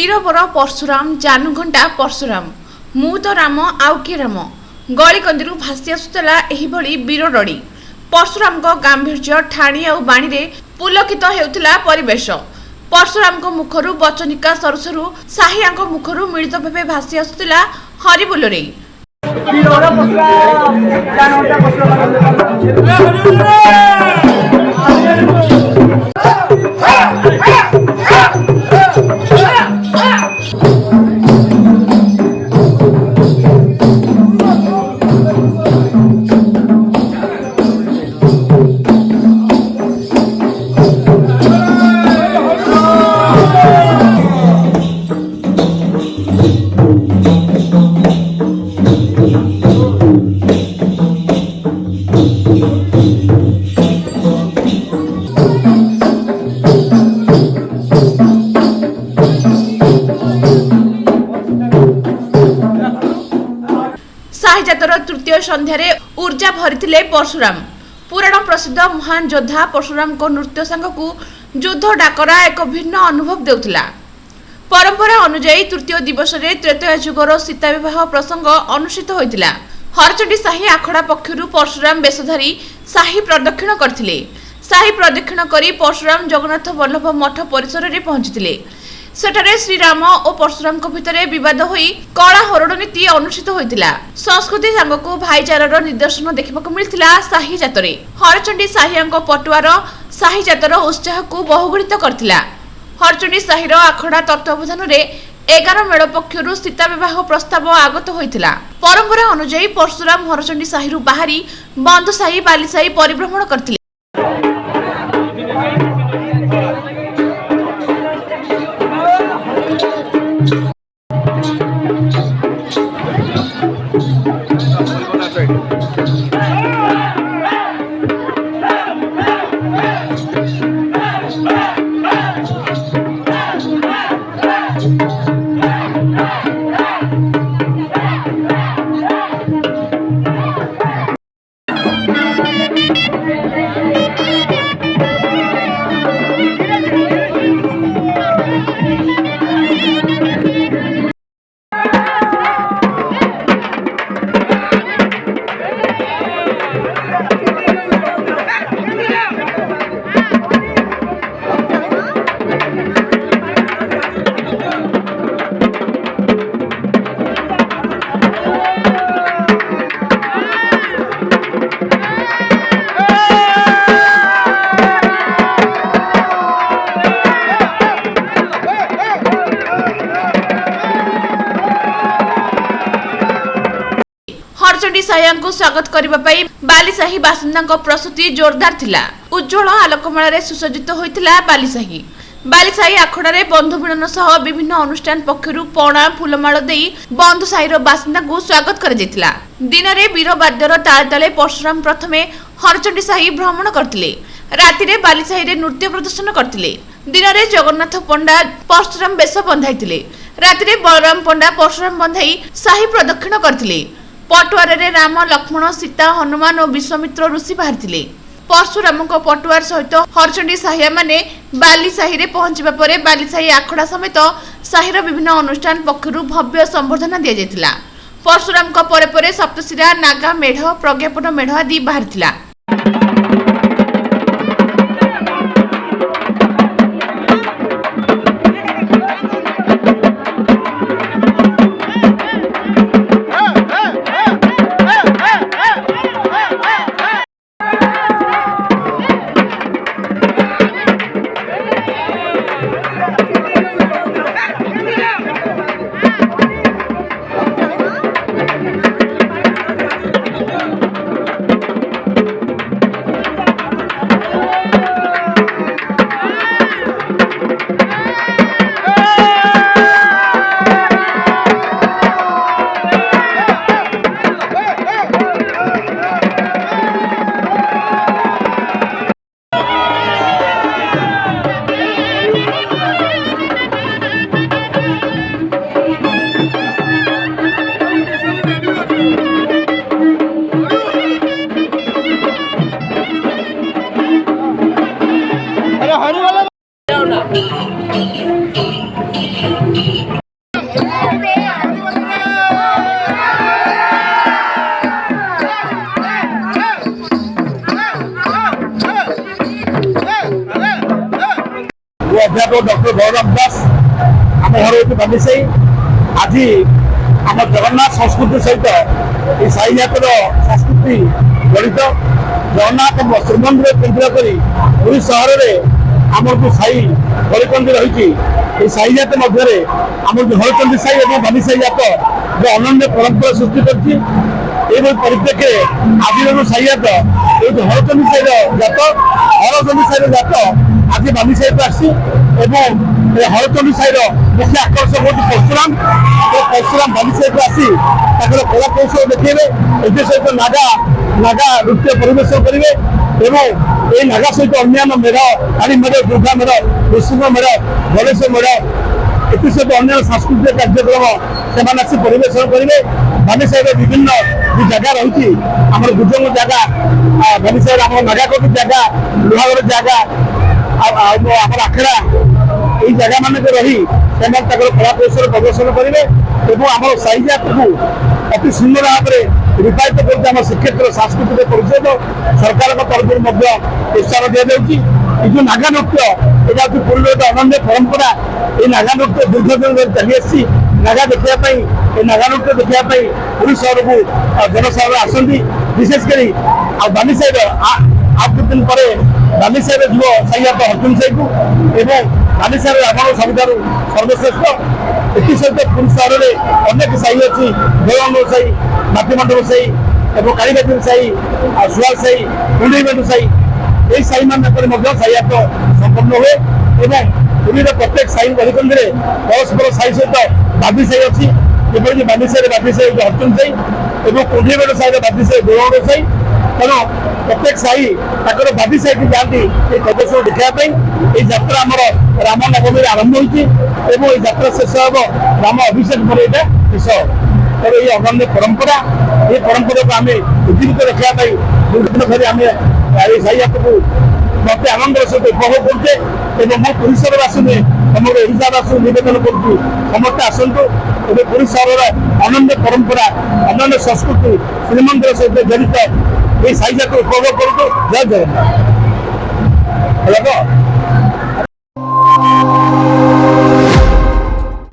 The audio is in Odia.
वीरबर परशुराम जानुघंटा परशुराम मु तो राम आउ किए राम गलिकंदी भासी आसुला वीर रड़ी परशुराम गांभीर्य ठाणी आ बाणी पुलकित हेउथिला परिवेश। परशुराम मुखर बचनिका सरु सरु साहिया मुखर मिलित भाव भासी आसुला हरिबोल रे। साहिजातर तृतीय संध्यार ऊर्जा भरी परशुराम। पुराण प्रसिद्ध महान योद्धा परशुराम को नृत्य सांगकू युद्ध डाकरा एक भिन्न अनुभव देउथिला। परंपरा अनुଯାयी तृतीय दिवस में त्रेतया जुगर सीता विवाह प्रसंग अनुष्ठित होइतिला। हरचंडी साही आखड़ा पक्षरु परशुराम वेशधारी साही प्रदक्षिण करथिले। साही प्रदक्षिण करी परशुराम जगन्नाथ वल्लभ मठ परिसर में पहुंचीथिले। सेठारे श्रीराम और परशुराम भितर विवाद होई कला हरण नीति अनुष्ठित होइतिला। संस्कृति सांगकू भाईचारार निदर्शन देखा मिलता साही जातरे। हरचंडी साहियांक पटुआर साही जातर उत्साह को बहुगुणित करथिला। हरचंडी साहिर आखड़ा तत्वावधान में 11 मेढ़ पक्षरु सीता विवाह प्रस्ताव आगत होइतिला। परंपरा अनुଯାयी परशुराम हरचंडी साहिरु बाहरी बंध साही बाली साही परिभ्रमण करथिले। हरचंडी साहिया को स्वागत करने बालीसाही बासिंदा प्रस्तुति जोरदार थिला। उज्ज्वल आलोकमाल सुसज्जित होइतिला बालीसाही। बालीसाही आखड़े बंधु मिलन सह विभिन्न अनुष्ठान पक्षरु पणा फूलमाल देई बंधु साहिर बासिंदा को स्वागत कर जायतिला। दिन में वीर वाद्यर ताल ताले परशुराम प्रथमे हरचंडी साही भ्रमण करथिले। राति में बालीसाही रे नृत्य प्रदर्शन करथिले। दिन में जगन्नाथ पंडा परशुराम वेश बंधाइतिले। राति में बलराम पंडा परशुराम बंधाई साही प्रदक्षिण करथिले। पटुआर रे राम लक्ष्मण सीता हनुमान और विश्वामित्र ऋषि बाहरी। परशुराम पटुआर सहित हरचंडी साहिया माने बालीसाही रे पहुंचबा परे बालीसाही आखड़ा समेत साहिर विभिन्न अनुष्ठान पक्षरु भव्य संबर्धना दिया जायतिला। परशुराम परे परे सप्तशिरा नागा मेढ़ प्रज्ञापन मेढ़ आदि बाहरी। ଓ ଅଧ୍ୟାପକ ଡକ୍ଟର ବଳରାମ ଦାସ। ଆମ ଘର ହେଉଛି ବାଲିସାହି। ଆଜି ଆମ ଜଗନ୍ନାଥ ସଂସ୍କୃତି ସହିତ এই ସାହି ଯାତ୍ରାର ସଂସ୍କୃତି ଜଡ଼ିତ। ଜଗନ୍ନାଥ ଶ୍ରୀମନ୍ଦିର କେନ୍ଦ୍ର କରି ପୁରୀ ସହରରେ ଆମର ଯେଉଁ ସାହି ଗଳିକନ୍ଦି ରହିଛି, এই ସାହି ଜାତ ମଧ୍ୟରେ ଆମର ଯେଉଁ ହରଚଣ୍ଡୀ ସାହି ଏବଂ ବାଲିସାହି ଜାତ ଯେଉଁ ଅନନ୍ୟ ପରମ୍ପରା ସୃଷ୍ଟି କରିଛି। এইভাবে পরিপ্রেক্ষিতে আদির ଯେଉଁ ସାହି ଜାତ এই ଯେଉଁ ହରଚଣ୍ଡୀ ସାହିର ଜାତ, ହରଚଣ୍ଡୀ ସାହିର ଜାତ ଆଜି ବାଲିସାହିକୁ ଆସିଛି ଏବଂ এই ହରଚଣ୍ଡୀ ସାହିର ମୁଖ୍ୟ ଆକର୍ଷକ ହେଉଛି ପରଶୁରାମ। ପରଶୁରାମ ବାଲିସାହିକୁ ଆସି ତାଙ୍କର କଳା କୌଶଳ ଦେଖେଇବେ। ଏଥି ସହିତ ନାଗା ନୃତ୍ୟ ପରିବେଷଣ କରିବେ ଏବଂ এই ନାଗା ସହିତ ଅନ୍ୟାନ୍ୟ ମେଢ଼, କାଳୀ ମେଢ଼, ଦୁର୍ଗା ମେଢ଼, ନୃସିଂହ ମେଢ଼, ଗଣେଶ ମେଢ଼, ଏଥିସହିତ ଅନ୍ୟାନ୍ୟ ସାଂସ୍କୃତିକ କାର୍ଯ୍ୟକ୍ରମ ସେମାନେ ଆସି ପରିବେଷଣ କରିବେ। ବାଲିସାହିର ବିଭିନ୍ନ ଯେଉଁ ଜାଗା ରହିଛି, ଆମର ଗୁଜଙ୍ଗ ଜାଗା, ବାଲିସାହିର ଆମର ନାଗାକୋଟି ଜାଗା, ଲୁହାଗଡ଼ ଜାଗା, ଆମର ଆଖଡ଼ା, এই ଜାଗା ମାନଙ୍କରେ ରହି ସେମାନେ ତାଙ୍କର କଳା କୌଶଳ ପ୍ରଦର୍ଶନ କରିବେ ଏବଂ ଆମର ସାହି ଜାତକୁ ଅତି ସୁନ୍ଦର ଭାବରେ ରୂପାୟିତ କରୁଛି। ଆମ ଶ୍ରୀକ୍ଷେତ୍ର ସାଂସ୍କୃତିକ ପରିଷଦ ସରକାରଙ୍କ ତରଫରୁ ମଧ୍ୟ ପ୍ରୋତ୍ସାହନ ଦିଆଯାଉଛି। এই ଯେଉଁ ନାଗା ନୃତ୍ୟ, ଏଇଟା ହେଉଛି ପୁରୀର ଏକ ଅନନ୍ୟ ପରମ୍ପରା। এই ନାଗା ନୃତ୍ୟ ଦୀର୍ଘ ଦିନ ଧରି ଚାଲି ଆସିଛି। ନାଗା ଦେଖିବା ପାଇଁ, এই ନାଗା ନୃତ୍ୟ ଦେଖିବା ପାଇଁ ପୁରୀ ସହରକୁ ଜନସାଧାରଣ ଆସନ୍ତି। ବିଶେଷ କରି ଆଉ ବାଲିସାହିର ଆଉ କିଛି ଦିନ ପରେ ବାଲିସାହିର ଯିବ ସାହି ଜାତ ହରଚଣ୍ଡୀ ସାହିକୁ ଏବଂ ବାଲିସାହିର ଆମର ସବୁଠାରୁ ସର୍ବଶ୍ରେଷ୍ଠ। ଏଥିସହିତ ପୁରୀ ସହରରେ ଅନେକ ସାହି ଅଛି। ଦେଓଗାଁ ସାହି, ମାଟିମଣ୍ଡପ ସାହି ଏବଂ କାଳିବାଚୁରୀ ସାହି, ଆଉ ସୁଆଲ ସାହି, କୁଣ୍ଡେଇମେଣ୍ଡୁ ସାହି, এই ସାହି ମାନଙ୍କରେ ମଧ୍ୟ ସାହି ଜାତ ସମ୍ପନ୍ନ ହୁଏ ଏବଂ ପୁରୀର ପ୍ରତ୍ୟେକ ସାହି ଗଳିକନ୍ଦିରେ ପରସ୍ପର ସାହି ସହିତ ବାଦି ସାହି ଅଛି। ଯେପରିକି ବାଲିସାହିରେ ବାଦି ସାହି ହେଉଛି ହରଚଣ୍ଡୀ ସାହି ଏବଂ କୁଣ୍ଡେଇମେଣ୍ଡୁ ସାହିରେ ବାଦି ସାହି ଦେଓଗାଁ ସାହି। ତେଣୁ ପ୍ରତ୍ୟେକ ସାହି ତାଙ୍କର ବାଦି ସାହିକୁ ଯାଆନ୍ତି এই ପ୍ରଦର୍ଶନ ଦେଖିବା ପାଇଁ। এই ଯାତ୍ରା ଆମର ରାମ ନବମୀରେ ଆରମ୍ଭ ହୋଇଛି ଏବଂ এই ଯାତ୍ରା ଶେଷ ହେବ ରାମ ଅଭିଷେକ ପରେ ଏଇଟା ଶେଷ ହେବ। ତେଣୁ এই ଅନନ୍ୟ ପରମ୍ପରା, এই ପରମ୍ପରାକୁ ଆମେ ଉଜ୍ଜୀବିତ ରଖିବା ପାଇଁ ଦୀର୍ଘଦିନ ଧରି ଆମେ এই ସାହି ଯାତ୍ରାକୁ ମୋତେ ଆନନ୍ଦର ସହିତ ଉପଭୋଗ କରୁଛେ ଏବଂ ମୁଁ ପୁରୀ ସହରବାସୀ ନୁହେଁ, ସମଗ୍ର ଓଡ଼ିଶାବାସୀଙ୍କୁ ନିବେଦନ କରୁଛି ସମସ୍ତେ ଆସନ୍ତୁ ଏବଂ ପୁରୀ ସହରର ଅନନ୍ୟ ପରମ୍ପରା, ଅନନ୍ୟ ସଂସ୍କୃତି, ଶ୍ରୀମନ୍ଦିର ସହିତ ଜଡ଼ିତ এই ସାହି ଯାତ୍ରା ଉପଭୋଗ କରନ୍ତୁ। ଜୟ ଜଗନ୍ନାଥ।